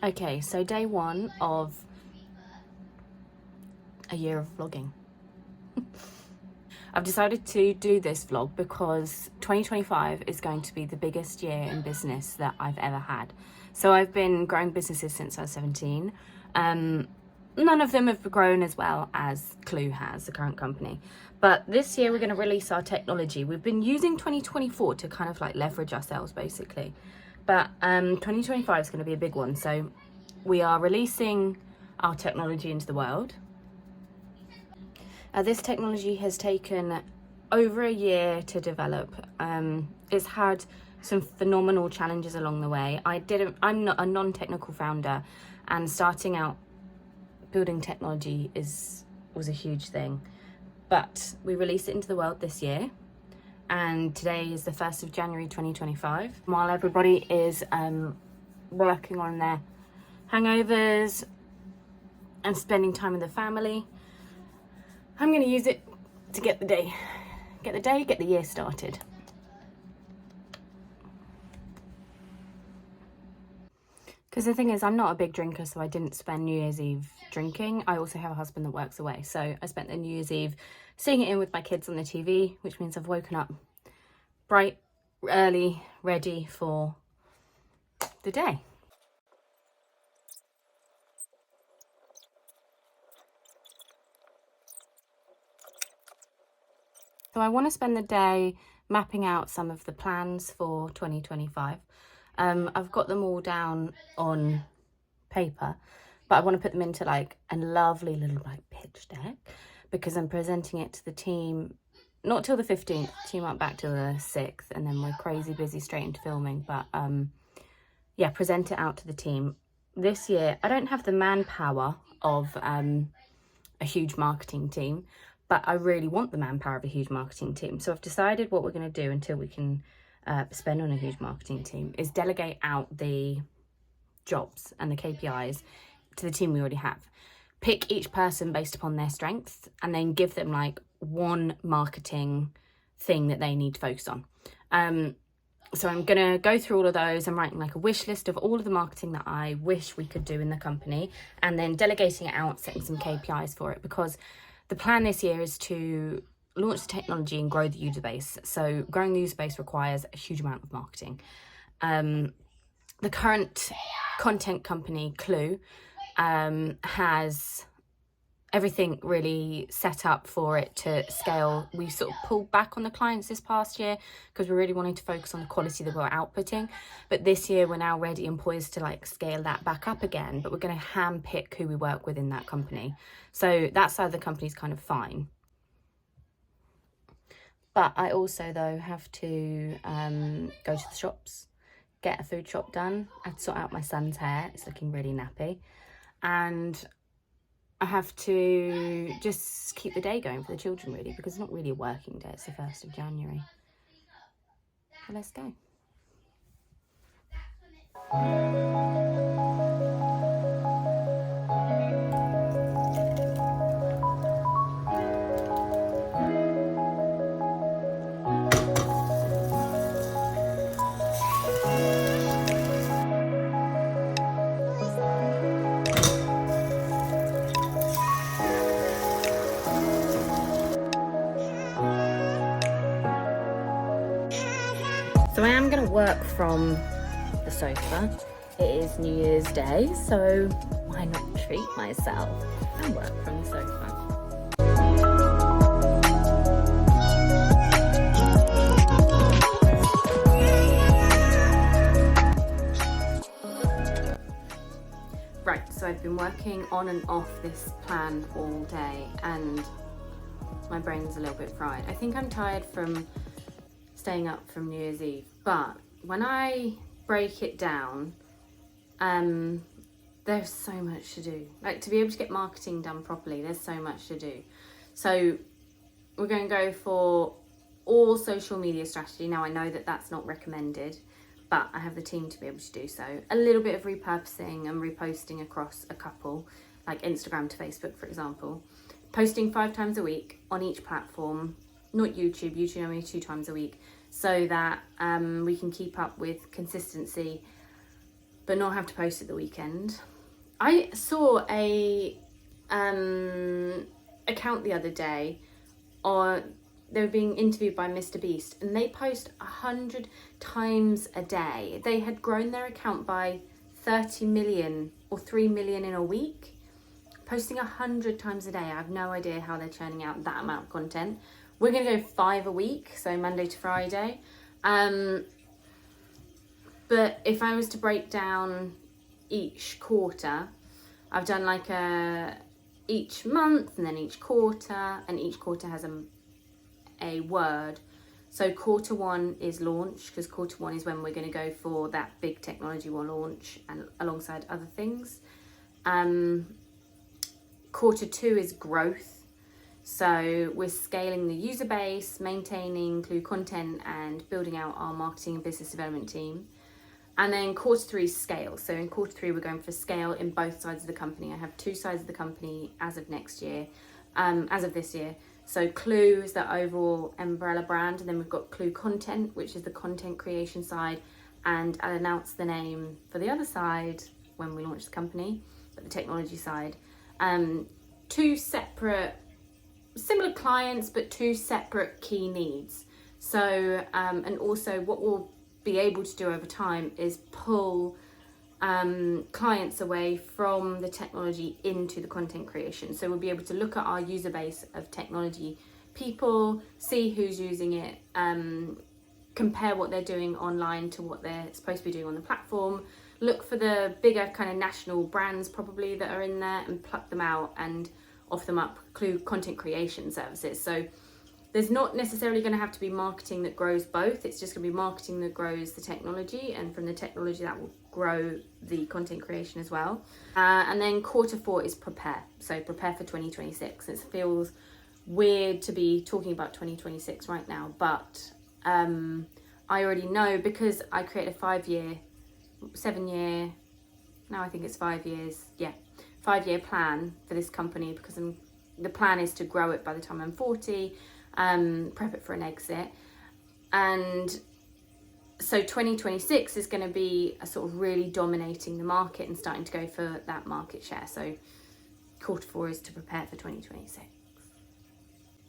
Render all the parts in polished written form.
Okay, so day one of a year of vlogging. I've decided to do this vlog because 2025 is going to be the biggest year in business that I've ever had. So I've been growing businesses since I was 17. None of them have grown as well as Clue has, the current company. But this year we're going to release our technology. We've been using 2024 to kind of like leverage ourselves basically. But 2025 is going to be a big one. So we are releasing our technology into the world. This technology has taken over a year to develop. It's had some phenomenal challenges along the way. I'm not a non-technical founder, and starting out building technology was a huge thing. But we released it into the world this year, and today is the 1st of January 2025. While everybody is working on their hangovers and spending time with the family, I'm going to use it to get the year started. Because the thing is, I'm not a big drinker, so I didn't spend New Year's Eve drinking. I also have a husband that works away, so I spent the New Year's Eve seeing it in with my kids on the TV, which means I've woken up bright, early, ready for the day. So I want to spend the day mapping out some of the plans for 2025. I've got them all down on paper, but I want to put them into like a lovely little like pitch deck, because I'm presenting it to the team not till the 15th. The team aren't back till the 6th, and then we're crazy busy straight into filming. But yeah, present it out to the team. This year I don't have the manpower of a huge marketing team, but I really want the manpower of a huge marketing team. So I've decided what we're going to do until we can spend on a huge marketing team is delegate out the jobs and the KPIs to the team we already have. Pick each person based upon their strengths, and then give them like one marketing thing that they need to focus on. So I'm going to go through all of those. I'm writing like a wish list of all of the marketing that I wish we could do in the company, and then delegating it out, setting some KPIs for it, because the plan this year is to launch the technology and grow the user base. So growing the user base requires a huge amount of marketing. The current content company, Clue, has everything really set up for it to scale. We sort of pulled back on the clients this past year because we really wanted to focus on the quality that we're outputting. But this year we're now ready and poised to like scale that back up again. But we're going to hand pick who we work with in that company. So that side of the company is kind of fine. But I also though have to go to the shops, get a food shop done. I have to sort out my son's hair. It's looking really nappy. And I have to just keep the day going for the children, really, because it's not really a working day. It's the 1st of January. So let's go. So I am going to work from the sofa. It is New Year's Day, so why not treat myself and work from the sofa? Right, so I've been working on and off this plan all day, and my brain's a little bit fried. I think I'm tired from staying up from New Year's Eve, but when I break it down, there's so much to do. Like, to be able to get marketing done properly, there's so much to do. So we're going to go for all social media strategy. Now I know that that's not recommended, but I have the team to be able to do so. A little bit of repurposing and reposting across a couple, like Instagram to Facebook, for example. Posting 5 times a week on each platform, not YouTube only 2 times a week, so that we can keep up with consistency but not have to post it the weekend. I saw a account the other day they were being interviewed by Mr. Beast, and they post 100 times a day. They had grown their account by 30 million or 3 million in a week, posting 100 times a day. I have no idea how they're churning out that amount of content. We're going to go 5 a week, so Monday to Friday. But if I was to break down each quarter, I've done like each month and then each quarter, and each quarter has a word. So quarter 1 is launch, because quarter 1 is when we're going to go for that big technology we'll launch, and alongside other things. Quarter 2 is growth. So we're scaling the user base, maintaining Clue content, and building out our marketing and business development team. And then quarter 3 is scale. So in quarter 3, we're going for scale in both sides of the company. I have 2 sides of the company as of this year. So Clue is the overall umbrella brand, and then we've got Clue Content, which is the content creation side, and I'll announce the name for the other side when we launch the company, but the technology side. 2 separate, similar clients, but 2 separate key needs. So, and also what we'll be able to do over time is pull clients away from the technology into the content creation. So we'll be able to look at our user base of technology people, see who's using it, compare what they're doing online to what they're supposed to be doing on the platform, look for the bigger kind of national brands probably that are in there, and pluck them out and offer them up Clue content creation services. So there's not necessarily going to have to be marketing that grows both. It's just going to be marketing that grows the technology, and from the technology that will grow the content creation as well. And then quarter 4 is prepare. So prepare for 2026. It feels weird to be talking about 2026 right now, but I already know, because I created a 7-year, now I think it's 5 years, 5-year plan for this company, because the plan is to grow it by the time I'm 40, prep it for an exit. And so 2026 is going to be a sort of really dominating the market and starting to go for that market share. So quarter 4 is to prepare for 2026.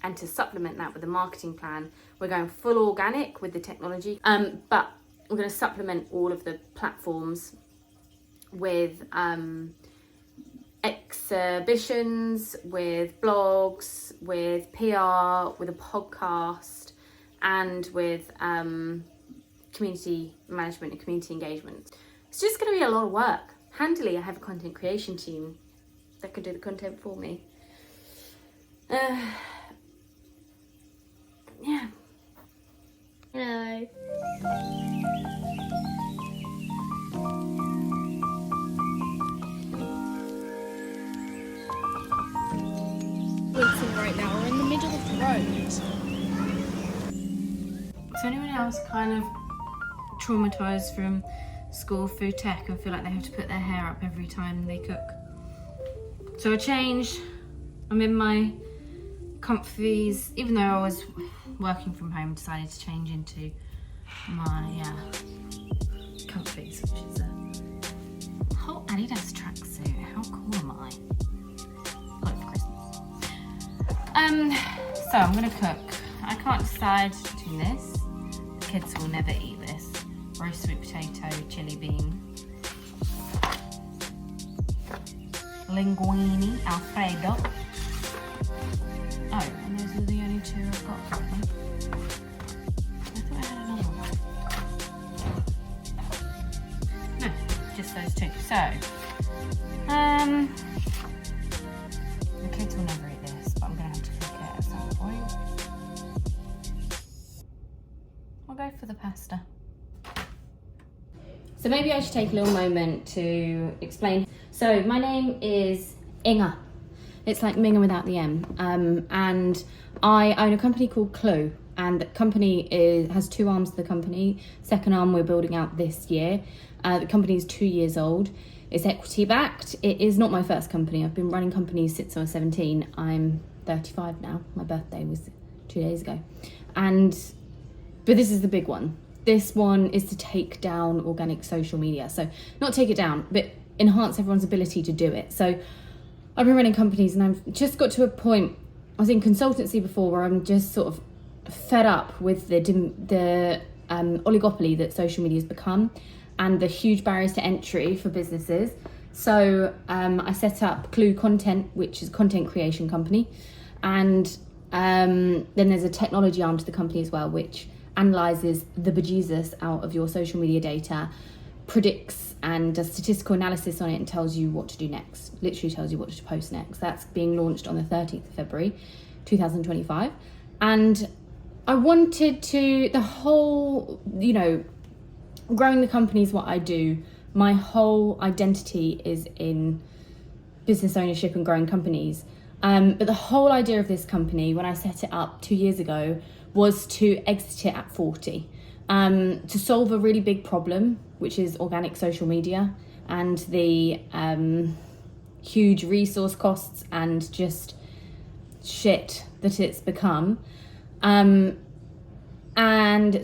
And to supplement that with a marketing plan, we're going full organic with the technology, but we're going to supplement all of the platforms with exhibitions, with blogs, with PR, with a podcast, and with community management and community engagement. It's just going to be a lot of work. Handily, I have a content creation team that can do the content for me. Yeah. Hello. Right now, we're in the middle of the road. So anyone else kind of traumatised from school food tech and feel like they have to put their hair up every time they cook? So I changed. I'm in my comfies, even though I was working from home, decided to change into my comfies, which is a whole Adidas tracksuit. How cool am I? Got it for Christmas. So I'm gonna cook. I can't decide between this. The kids will never eat this. Roast sweet potato, chili bean, linguine alfredo. Oh, and those are the only 2 I've got probably. I thought I had another one. No, just those 2. So, the kids will never eat this, but I'm gonna have to cook it at some point. I'll go for the pasta. So maybe I should take a little moment to explain. So my name is Inga. It's like Minga without the M. And I own a company called Clue, and the company has 2 arms to the company. Second arm we're building out this year. The company is 2 years old. It's equity backed. It is not my first company. I've been running companies since I was 17. I'm 35 now. My birthday was 2 days ago. But this is the big one. this one is to take down organic social media. So not take it down, but enhance everyone's ability to do it. So I've been running companies and I've just got to a point, I was in consultancy before, where I'm just sort of fed up with the oligopoly that social media has become and the huge barriers to entry for businesses. So I set up Clue Content, which is a content creation company. And then there's a technology arm to the company as well, which analyzes the bejesus out of your social media data, predicts and does statistical analysis on it and tells you what to do next. Literally tells you what to post next. That's being launched on the 13th of February 2025. And I wanted to, the whole, growing the company is what I do. My whole identity is in business ownership and growing companies. But the whole idea of this company, when I set it up 2 years ago, was to exit it at 40, to solve a really big problem, which is organic social media and the huge resource costs and just shit that it's become, and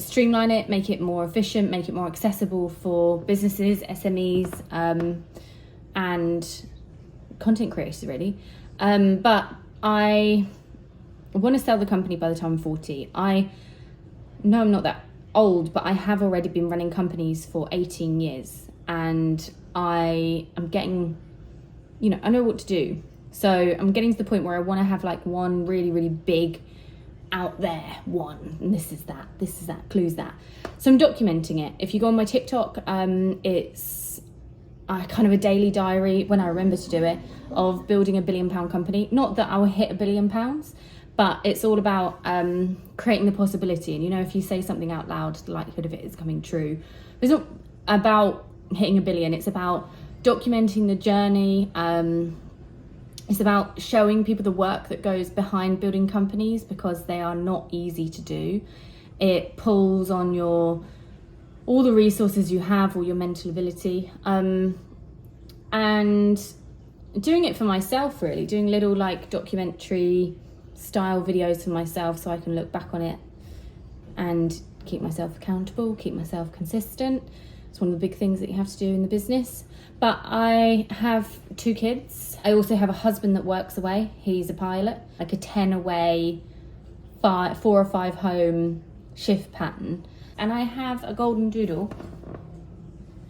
streamline it, make it more efficient, make it more accessible for businesses, SMEs, and content creators, really. But I want to sell the company by the time I'm 40. I know I'm not that old, but I have already been running companies for 18 years and I am getting, I know what to do. So I'm getting to the point where I want to have like one really, really big out there one, and this is that, Clue's that. So I'm documenting it. If you go on my TikTok, it's kind of a daily diary, when I remember to do it, of building a £1 billion company. Not that I will hit £1 billion, but it's all about creating the possibility. And if you say something out loud, the likelihood of it is coming true. It's not about hitting £1 billion, it's about documenting the journey. It's about showing people the work that goes behind building companies, because they are not easy to do. It pulls on all the resources you have, all your mental ability, and doing it for myself, really, doing little like documentary style videos for myself so I can look back on it and keep myself accountable, keep myself consistent. It's one of the big things that you have to do in the business. But I have 2 kids. I also have a husband that works away. He's a pilot, like a 10 away, 4 or 5 home shift pattern. And I have a golden doodle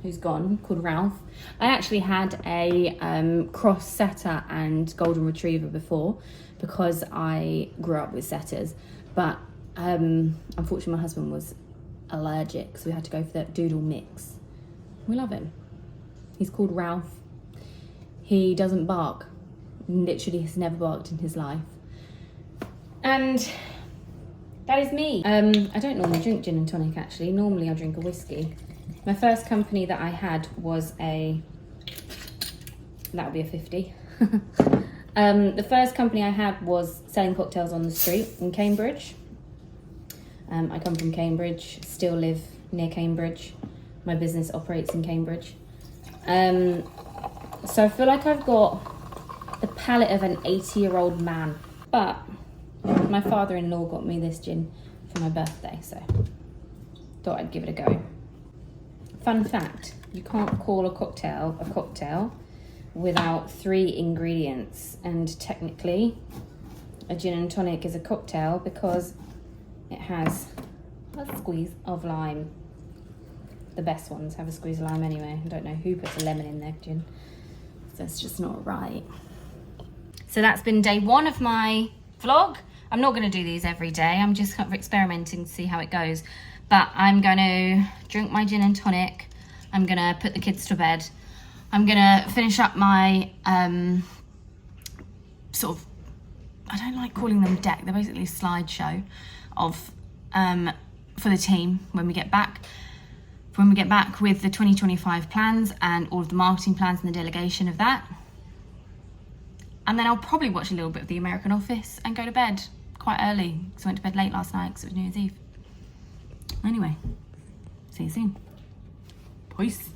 who's gone, called Ralph. I actually had a cross setter and golden retriever before, because I grew up with setters. But unfortunately my husband was allergic, so we had to go for that doodle mix. We love him. He's called Ralph. He doesn't bark. Literally has never barked in his life. And that is me. I don't normally drink gin and tonic, actually. Normally I drink a whiskey. My first company that I had was that would be a 50. The first company I had was selling cocktails on the street in Cambridge. I come from Cambridge, still live near Cambridge. My business operates in Cambridge. So I feel like I've got the palate of an 80-year-old man. But my father-in-law got me this gin for my birthday, so thought I'd give it a go. Fun fact, you can't call a cocktail without 3 ingredients, and technically a gin and tonic is a cocktail because it has a squeeze of lime. The best ones have a squeeze of lime anyway. I don't know who puts a lemon in their gin, so it's just not right. So that's been day 1 of my vlog. I'm not going to do these every day. I'm just kind of experimenting to see how it goes. But I'm going to drink my gin and tonic. I'm going to put the kids to bed. I'm going to finish up my sort of, I don't like calling them deck. They're basically a slideshow of for the team when we get back. When we get back with the 2025 plans and all of the marketing plans and the delegation of that. And then I'll probably watch a little bit of The American Office and go to bed quite early, because I went to bed late last night because it was New Year's Eve. Anyway, see you soon. Peace.